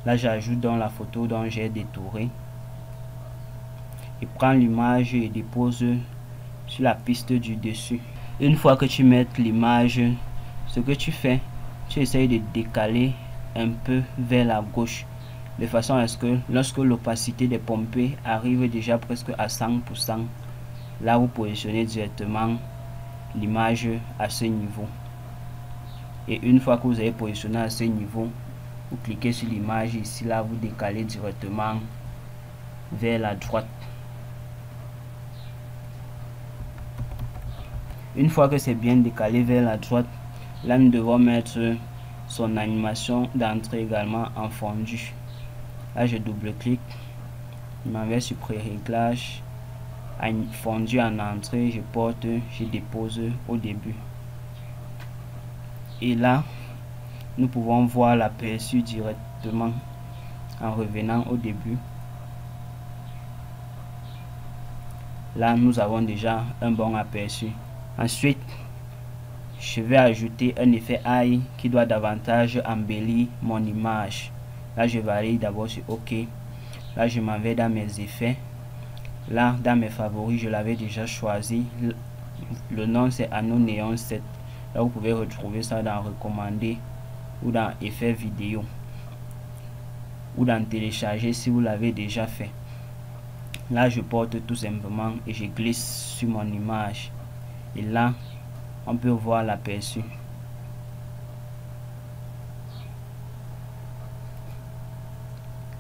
Là, j'ajoute dans la photo dont j'ai détouré. Et prends l'image et dépose sur la piste du dessus. Une fois que tu mets l'image, ce que tu fais, tu essayes de décaler un peu vers la gauche, de façon à ce que lorsque l'opacité des pompées arrive déjà presque à 100%, là vous positionnez directement l'image à ce niveau. Et une fois que vous avez positionné à ce niveau, vous cliquez sur l'image ici, là vous décalez directement vers la droite. Une fois que c'est bien décalé vers la droite, là nous devons mettre son animation d'entrée également en fondu. Là je double-clique, je m'en vais sur pré-réglage, fondu en entrée, je porte, je dépose au début. Et là, nous pouvons voir l'aperçu directement en revenant au début. Là, nous avons déjà un bon aperçu. Ensuite, je vais ajouter un effet eye qui doit davantage embellir mon image. Là, je varie d'abord sur OK. Là, je m'en vais dans mes effets. Là, dans mes favoris, je l'avais déjà choisi. Le nom, c'est Anneau Néon 7. Là, vous pouvez retrouver ça dans Recommander ou dans Effets vidéo ou dans Télécharger si vous l'avez déjà fait. Là, je porte tout simplement et je glisse sur mon image. Et là, on peut voir l'aperçu.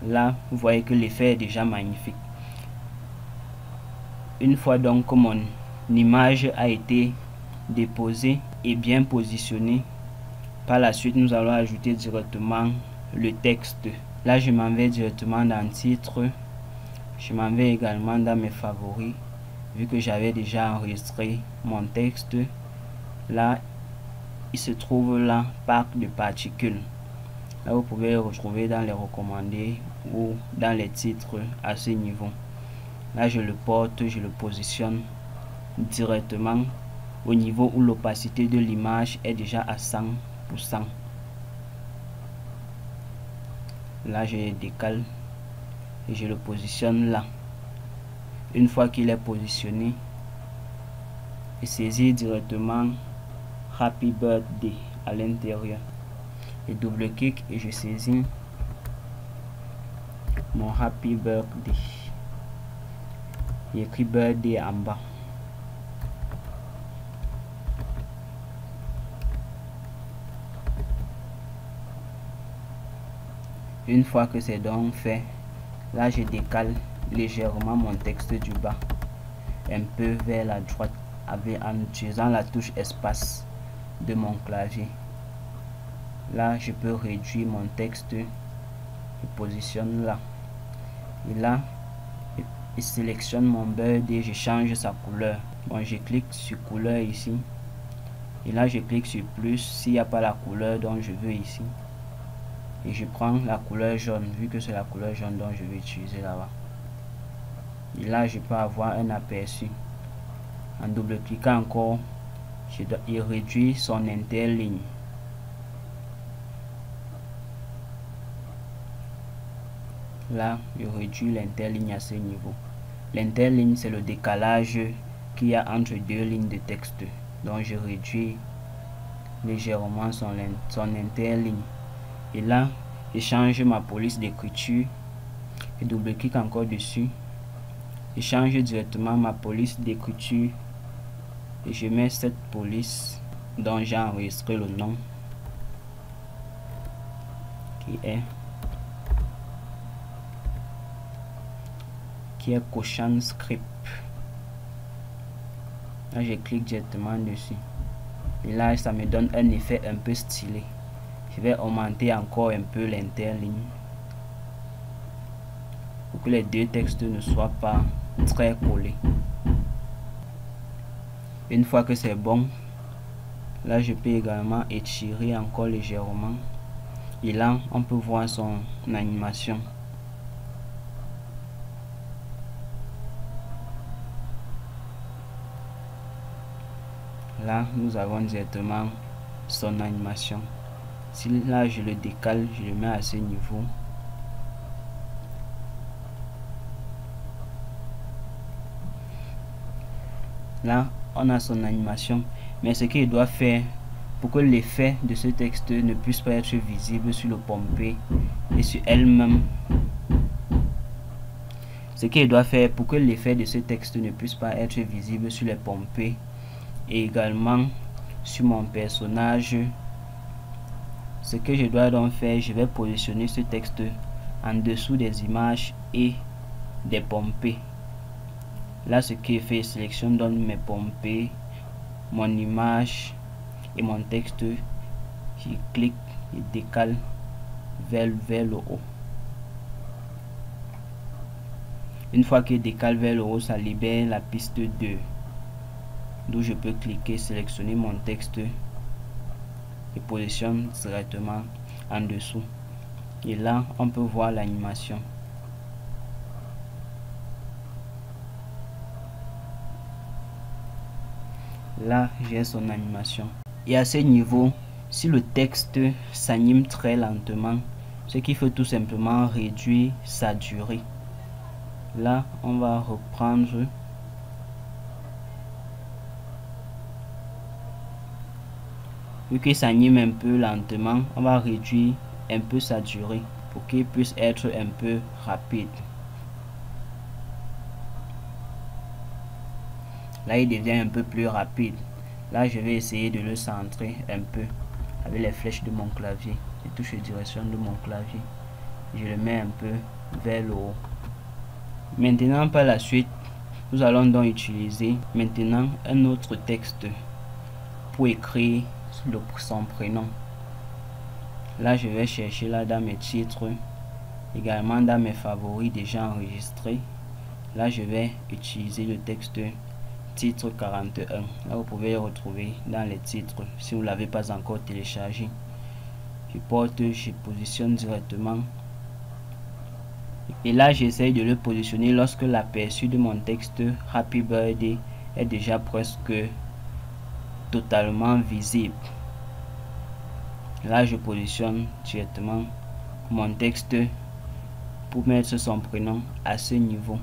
Là, vous voyez que l'effet est déjà magnifique. Une fois donc que mon image a été déposée et bien positionnée, par la suite, nous allons ajouter directement le texte. Là, je m'en vais directement dans titre. Je m'en vais également dans mes favoris. Vu que j'avais déjà enregistré mon texte, là, il se trouve là, parc de particules. Là, vous pouvez retrouver dans les recommandés ou dans les titres à ce niveau. Là, je le porte, je le positionne directement au niveau où l'opacité de l'image est déjà à 100%. Là, je le décale et je le positionne là. Une fois qu'il est positionné, je saisis directement Happy Birthday à l'intérieur. Et double-clic et je saisis mon Happy Birthday. Il écrit Birthday en bas. Une fois que c'est donc fait, là je décale légèrement mon texte du bas un peu vers la droite en utilisant la touche espace de mon clavier. Là je peux réduire mon texte, je positionne là et là je sélectionne mon birthday, je change sa couleur. Bon, je clique sur couleur ici et là je clique sur plus s'il n'y a pas la couleur dont je veux ici. Et je prends la couleur jaune, vu que c'est la couleur jaune dont je vais utiliser là-bas. Et là, je peux avoir un aperçu. En double-cliquant encore, il réduit son interligne. Là, je réduis l'interligne à ce niveau. L'interligne, c'est le décalage qu'il y a entre deux lignes de texte. Donc, je réduis légèrement son interligne. Et là, je change ma police d'écriture et double-clique encore dessus. Je change directement ma police d'écriture et je mets cette police dont j'ai enregistré le nom qui est Cochan Script. Là, je clique directement dessus et là, ça me donne un effet un peu stylé. Je vais augmenter encore un peu l'interligne pour que les deux textes ne soient pas très collés. Une fois que c'est bon, là je peux également étirer encore légèrement et là on peut voir son animation. Là nous avons directement son animation. Si là je le décale, je le mets à ce niveau, Là, on a son animation. Mais ce qu'il doit faire pour que l'effet de ce texte ne puisse pas être visible sur le pompé et sur elle-même. Ce qu'il doit faire pour que l'effet de ce texte ne puisse pas être visible sur les pompées et également sur mon personnage. Ce que je dois donc faire, je vais positionner ce texte en dessous des images et des pompées. Là, ce qui est fait, sélectionne donc mes pompées, mon image et mon texte. Je clique et décale vers le haut. Une fois que je décale vers le haut, ça libère la piste 2, d'où je peux cliquer, sélectionner mon texte et positionne directement en dessous. Et là, on peut voir l'animation. Là, j'ai son animation. Et à ce niveau, si le texte s'anime très lentement, ce qu'il faut tout simplement réduire sa durée. Là, on va reprendre. Vu qu'il s'anime un peu lentement, on va réduire un peu sa durée pour qu'il puisse être un peu rapide. Là, il devient un peu plus rapide. Là, je vais essayer de le centrer un peu avec les flèches de mon clavier, les touches de direction de mon clavier. Je le mets un peu vers le haut. Maintenant, par la suite, nous allons donc utiliser maintenant un autre texte pour écrire son prénom. Là, je vais chercher là dans mes titres, également dans mes favoris déjà enregistrés. Là, je vais utiliser le texte titre 41. Là, vous pouvez le retrouver dans les titres si vous ne l'avez pas encore téléchargé. Je positionne directement. Et là, j'essaye de le positionner lorsque l'aperçu de mon texte Happy Birthday est déjà presque totalement visible. Là, je positionne directement mon texte pour mettre son prénom à ce niveau.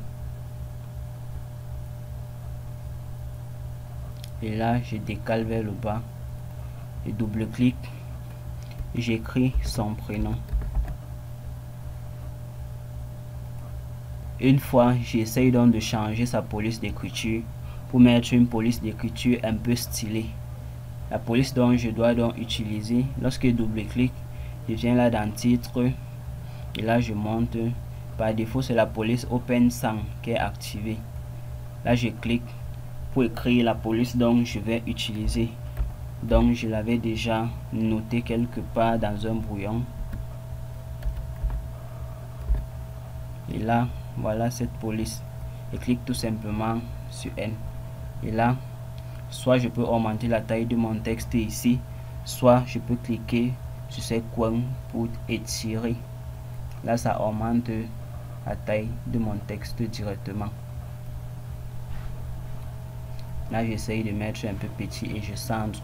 Et là, je décale vers le bas et double-clique. J'écris son prénom. Une fois, j'essaye donc de changer sa police d'écriture pour mettre une police d'écriture un peu stylée. La police dont je dois donc utiliser, lorsque je double-clique, je viens là dans titre et là je monte. Par défaut, c'est la police Open Sans qui est activée. Là, je clique pour écrire la police dont je vais utiliser. Donc, je l'avais déjà noté quelque part dans un brouillon. Et là, voilà cette police. Je clique tout simplement sur elle. Et là, soit je peux augmenter la taille de mon texte ici, soit je peux cliquer sur ces coins pour étirer. Là, ça augmente la taille de mon texte directement. Là, j'essaye de mettre un peu petit et je centre.